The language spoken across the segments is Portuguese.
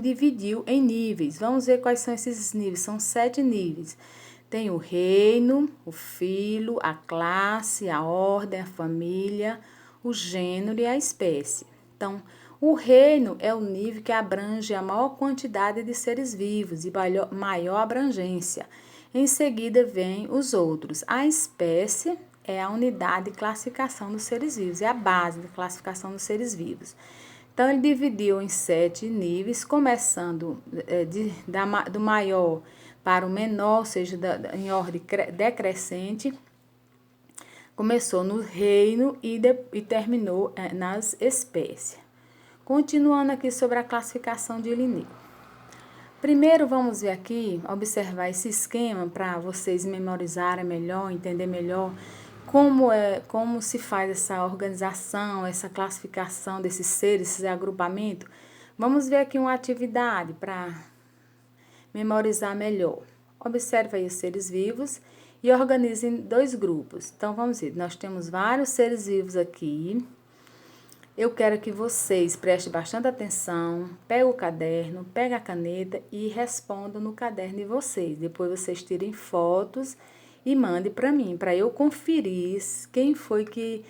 dividiu em níveis. Vamos ver quais são esses níveis. São 7 níveis. Tem o reino, o filo, a classe, a ordem, a família, o gênero e a espécie. Então, o reino é o nível que abrange a maior quantidade de seres vivos e maior abrangência. Em seguida, vem os outros. A espécie é a unidade de classificação dos seres vivos, é a base de classificação dos seres vivos. Então, ele dividiu em 7 níveis, começando do maior para o menor, ou seja, em ordem decrescente. Começou no reino e terminou nas espécies. Continuando aqui sobre a classificação de Linné. Primeiro, vamos ver aqui, observar esse esquema para vocês memorizarem melhor, entender melhor como se faz essa organização, essa classificação desses seres, esse agrupamento. Vamos ver aqui uma atividade para memorizar melhor. Observe aí os seres vivos e organize em 2 grupos. Então, vamos ver, nós temos vários seres vivos aqui. Eu quero que vocês prestem bastante atenção, peguem o caderno, peguem a caneta e respondam no caderno de vocês. Depois vocês tirem fotos e mandem para mim, para eu conferir quem foi que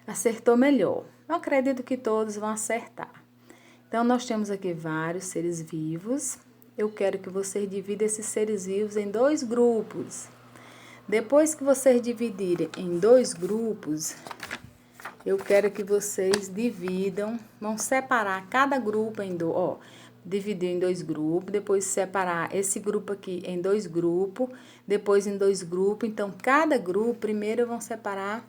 acertou melhor. Eu acredito que todos vão acertar. Então, nós temos aqui vários seres vivos. Eu quero que vocês dividam esses seres vivos em 2 grupos. Depois que vocês dividirem em 2 grupos, eu quero que vocês dividam, vão separar cada grupo em dividir em 2 grupos, depois separar esse grupo aqui em 2 grupos, depois em 2 grupos. Então, cada grupo, primeiro vão separar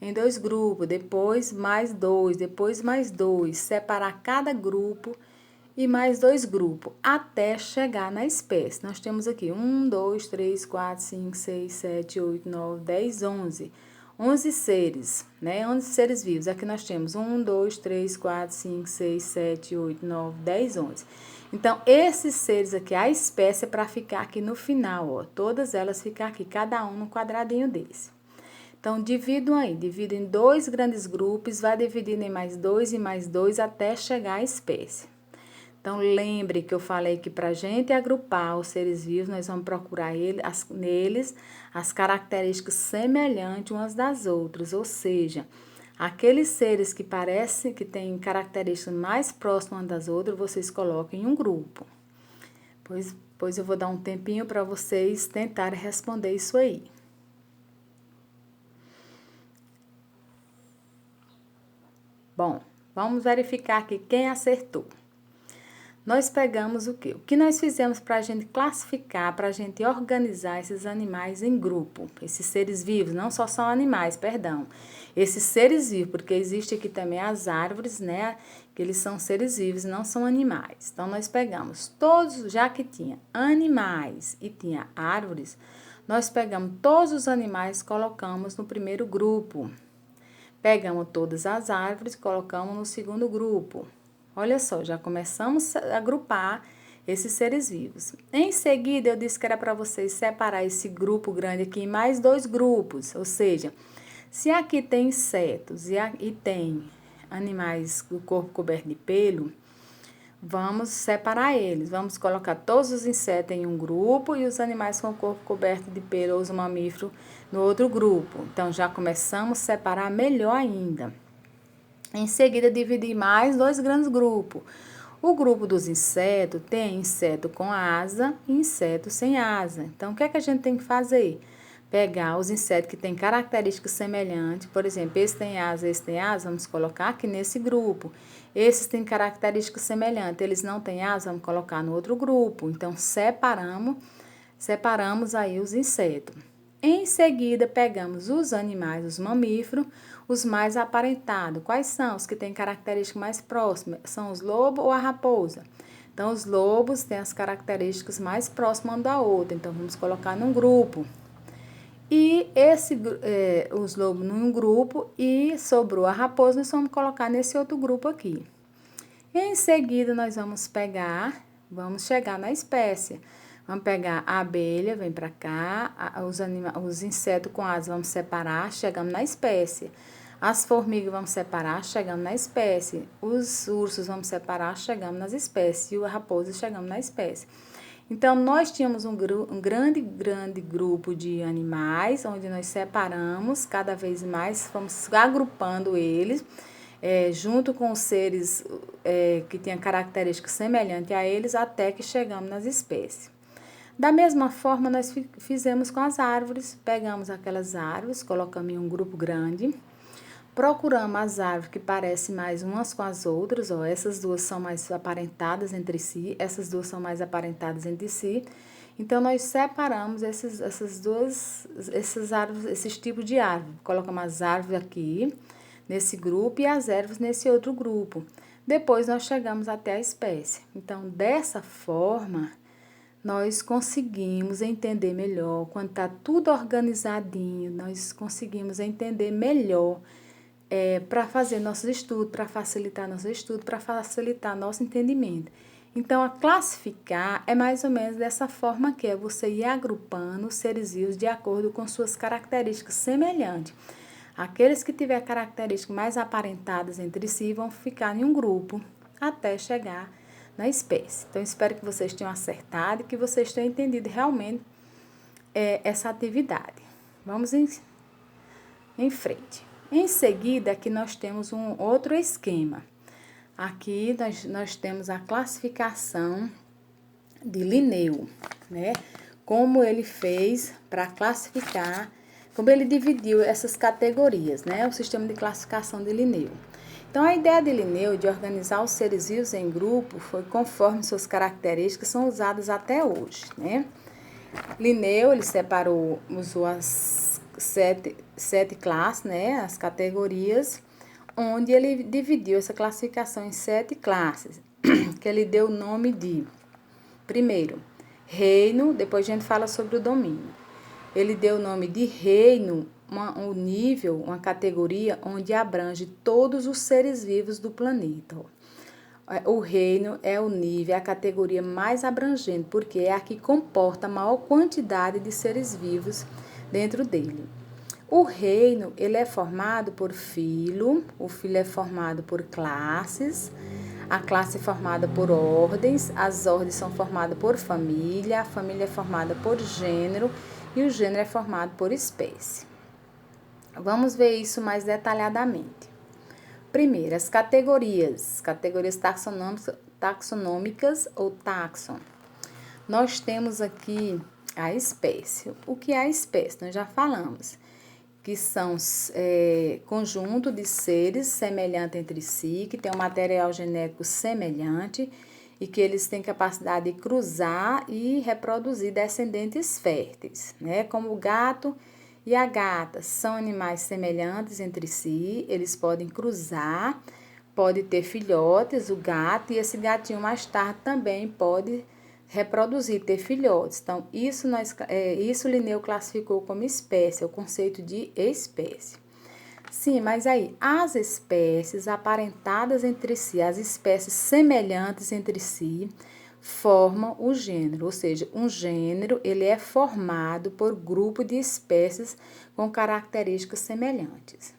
em 2 grupos, depois mais 2, depois mais 2, separar cada grupo e mais 2 grupos, até chegar na espécie. Nós temos aqui 1, 2, 3, 4, 5, 6, 7, 8, 9, 10, 11. 11 seres, né? 11 seres vivos. Aqui nós temos 1, 2, 3, 4, 5, 6, 7, 8, 9, 10, 11. Então, esses seres aqui, a espécie é para ficar aqui no final, ó. Todas elas ficam aqui, cada um no quadradinho desse. Então, dividam em 2 grandes grupos, vai dividindo em mais 2 e mais 2 até chegar à espécie. Então, lembre que eu falei que para a gente agrupar os seres vivos, nós vamos procurar neles as características semelhantes umas das outras, ou seja, aqueles seres que parecem que têm características mais próximas umas das outras, vocês coloquem em um grupo. Pois eu vou dar um tempinho para vocês tentarem responder isso aí. Bom, vamos verificar aqui quem acertou. Nós pegamos o quê? O que nós fizemos para a gente classificar, para a gente organizar esses animais em grupo, esses seres vivos, não só são animais, perdão, esses seres vivos, porque existe aqui também as árvores, né, que eles são seres vivos, não são animais. Então, nós pegamos todos, já que tinha animais e tinha árvores, nós pegamos todos os animais e colocamos no primeiro grupo. Pegamos todas as árvores e colocamos no segundo grupo. Olha só, já começamos a agrupar esses seres vivos. Em seguida, eu disse que era para vocês separar esse grupo grande aqui em mais 2 grupos. Ou seja, se aqui tem insetos e tem animais do corpo coberto de pelo, vamos separar eles. Vamos colocar todos os insetos em um grupo e os animais com o corpo coberto de pelo, ou os mamíferos, no outro grupo. Então, já começamos a separar melhor ainda. Em seguida, dividir mais 2 grandes grupos. O grupo dos insetos tem inseto com asa e inseto sem asa. Então, o que é que a gente tem que fazer? Pegar os insetos que têm características semelhantes, por exemplo, esse tem asa, vamos colocar aqui nesse grupo. Esses têm características semelhantes, eles não têm asa, vamos colocar no outro grupo. Então, separamos aí os insetos. Em seguida, pegamos os animais, os mamíferos, os mais aparentados. Quais são os que têm características mais próximas? São os lobos ou a raposa? Então, os lobos têm as características mais próximas uma da outra. Então, vamos colocar num grupo. E os lobos num grupo e sobrou a raposa, nós vamos colocar nesse outro grupo aqui. Em seguida, nós vamos chegar na espécie. Vamos pegar a abelha, vem para cá, os insetos com asas vamos separar, chegamos na espécie. As formigas vamos separar, chegamos na espécie. Os ursos vamos separar, chegamos nas espécies. E o raposa chegamos na espécie. Então, nós tínhamos um grande grupo de animais, onde nós separamos cada vez mais, fomos agrupando eles, junto com os seres que tinham características semelhantes a eles, até que chegamos nas espécies. Da mesma forma, nós fizemos com as árvores, pegamos aquelas árvores, colocamos em um grupo grande, procuramos as árvores que parecem mais umas com as outras, ó, essas duas são mais aparentadas entre si, essas duas são mais aparentadas entre si. Então, nós separamos essas árvores, esses tipos de árvore. Colocamos as árvores aqui, nesse grupo, e as ervas nesse outro grupo. Depois, nós chegamos até a espécie. Então, dessa forma, nós conseguimos entender melhor, quando está tudo organizadinho, nós conseguimos entender melhor para fazer nossos estudos, para facilitar nosso estudo, para facilitar nosso entendimento. Então, a classificar é mais ou menos dessa forma que é você ir agrupando os seres vivos de acordo com suas características semelhantes. Aqueles que tiverem características mais aparentadas entre si vão ficar em um grupo até chegar na espécie. Então, espero que vocês tenham acertado e que vocês tenham entendido realmente essa atividade. Vamos em frente. Em seguida, aqui nós temos um outro esquema. Aqui nós temos a classificação de Linneu, né? Como ele fez para classificar, como ele dividiu essas categorias, né? O sistema de classificação de Linneu. Então, a ideia de Linneu de organizar os seres vivos em grupo foi conforme suas características são usadas até hoje, né? Linneu, ele usou as sete classes, né, as categorias, onde ele dividiu essa classificação em 7 classes, que ele deu o nome de, primeiro, reino, depois a gente fala sobre o domínio. Ele deu o nome de reino, um nível, uma categoria onde abrange todos os seres vivos do planeta. O reino é o nível, é a categoria mais abrangente, porque é a que comporta a maior quantidade de seres vivos dentro dele. O reino, ele é formado por filo, o filo é formado por classes, a classe é formada por ordens, as ordens são formadas por família, a família é formada por gênero e o gênero é formado por espécie. Vamos ver isso mais detalhadamente. Primeiro, as categorias taxonômicas ou taxon. Nós temos aqui a espécie. O que é a espécie? Nós já falamos que são conjunto de seres semelhantes entre si, que tem um material genético semelhante e que eles têm capacidade de cruzar e reproduzir descendentes férteis, né? Como o gato e a gata são animais semelhantes entre si, eles podem cruzar, pode ter filhotes, o gato, e esse gatinho mais tarde também pode reproduzir, ter filhotes. Então, isso Linneu classificou como espécie, é o conceito de espécie. Sim, mas aí, as espécies aparentadas entre si, as espécies semelhantes entre si, formam o gênero, ou seja, um gênero ele é formado por grupo de espécies com características semelhantes.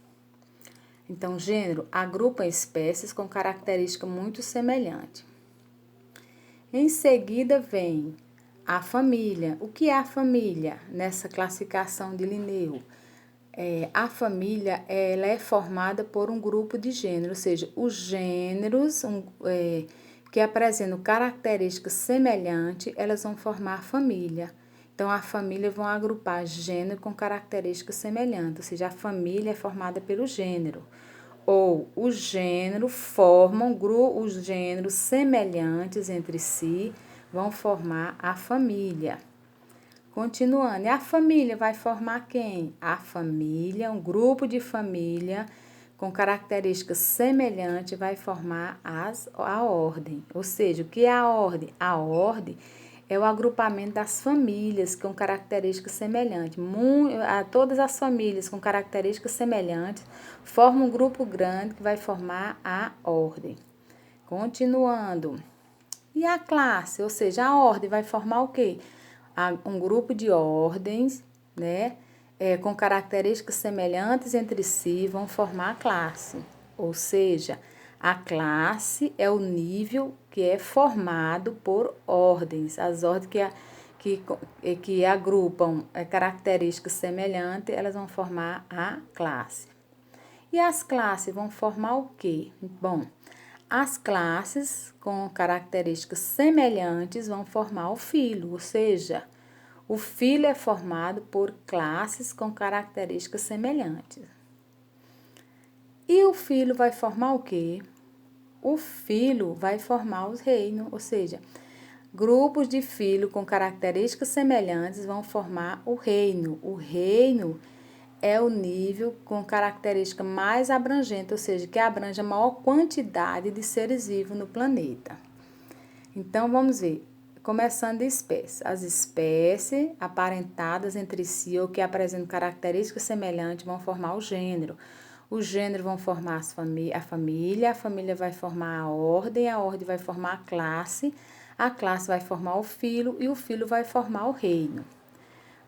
Então, gênero agrupa espécies com característica muito semelhante. Em seguida vem a família. O que é a família nessa classificação de Linneu? A família ela é formada por um grupo de gêneros, ou seja, os gêneros que apresentam características semelhantes, elas vão formar a família. Então, a família vão agrupar gênero com características semelhantes, ou seja, a família é formada pelo gênero. Ou o gênero formam os gêneros semelhantes entre si, vão formar a família. Continuando, e a família vai formar quem? A família, um grupo de família com características semelhantes vai formar a ordem. Ou seja, o que é a ordem? A ordem é o agrupamento das famílias com características semelhantes. Todas as famílias com características semelhantes formam um grupo grande que vai formar a ordem. Continuando. E a classe, ou seja, a ordem vai formar o quê? Um grupo de ordens, né? com características semelhantes entre si vão formar a classe. Ou seja, a classe é o nível que é formado por ordens. As ordens que agrupam características semelhantes, elas vão formar a classe. E as classes vão formar o quê? Bom, as classes com características semelhantes vão formar o filo, ou seja, o filo é formado por classes com características semelhantes. E o filo vai formar o quê? O filo vai formar os reinos, ou seja, grupos de filo com características semelhantes vão formar o reino. O reino é o nível com característica mais abrangente, ou seja, que abrange a maior quantidade de seres vivos no planeta. Então, vamos ver. Começando de espécies. As espécies aparentadas entre si ou que apresentam características semelhantes vão formar o gênero. Os gêneros vão formar a família vai formar a ordem vai formar a classe vai formar o filo e o filo vai formar o reino.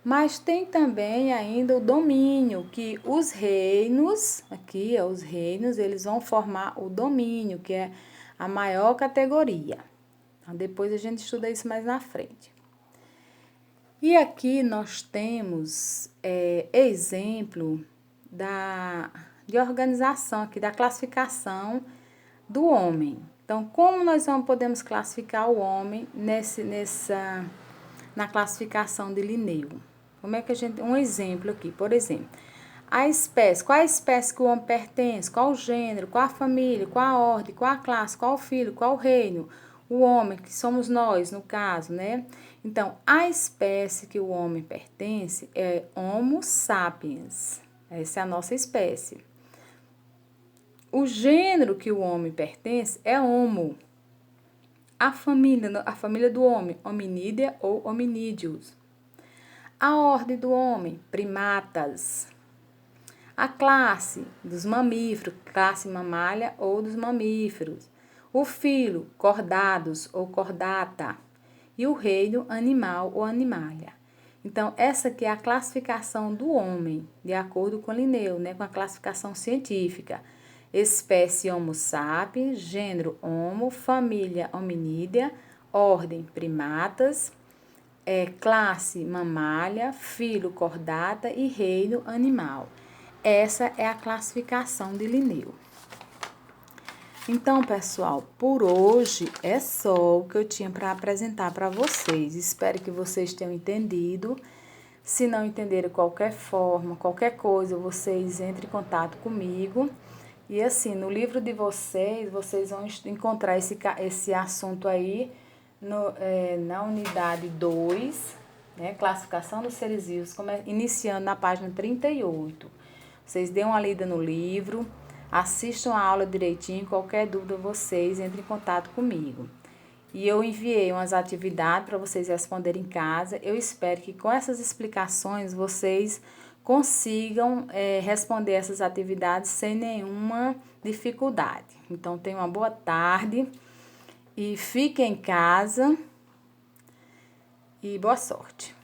Mas tem também ainda o domínio, que os reinos, aqui, os reinos, eles vão formar o domínio, que é a maior categoria. Então, depois a gente estuda isso mais na frente. E aqui nós temos exemplo de organização, aqui da classificação do homem. Então, como nós podemos classificar o homem na classificação de Linneu? Como é que um exemplo aqui, por exemplo, a espécie, qual a espécie que o homem pertence, qual o gênero, qual a família, qual a ordem, qual a classe, qual o filho, qual o reino, o homem, que somos nós, no caso, né? Então, a espécie que o homem pertence é Homo sapiens, essa é a nossa espécie. O gênero que o homem pertence é Homo. A família do homem, Hominídea ou Hominídeos. A ordem do homem, primatas. A classe dos mamíferos, classe mamália ou dos mamíferos. O filo, cordados ou cordata. E o reino, animal ou animalia. Então, essa aqui é a classificação do homem, de acordo com Linneu, né, com a classificação científica. Espécie Homo sapiens, gênero Homo, família Hominídea, ordem primatas, classe mamália, filo cordata e reino animal. Essa é a classificação de Linneu. Então, pessoal, por hoje é só o que eu tinha para apresentar para vocês. Espero que vocês tenham entendido. Se não entenderam qualquer forma, qualquer coisa, vocês entrem em contato comigo. E assim, no livro de vocês vão encontrar esse assunto aí na unidade 2, né, classificação dos seres vivos, iniciando na página 38. Vocês dêem uma lida no livro, assistam a aula direitinho, qualquer dúvida vocês entrem em contato comigo. E eu enviei umas atividades para vocês responderem em casa. Eu espero que com essas explicações vocês consigam responder essas atividades sem nenhuma dificuldade. Então, tenham uma boa tarde e fiquem em casa e boa sorte.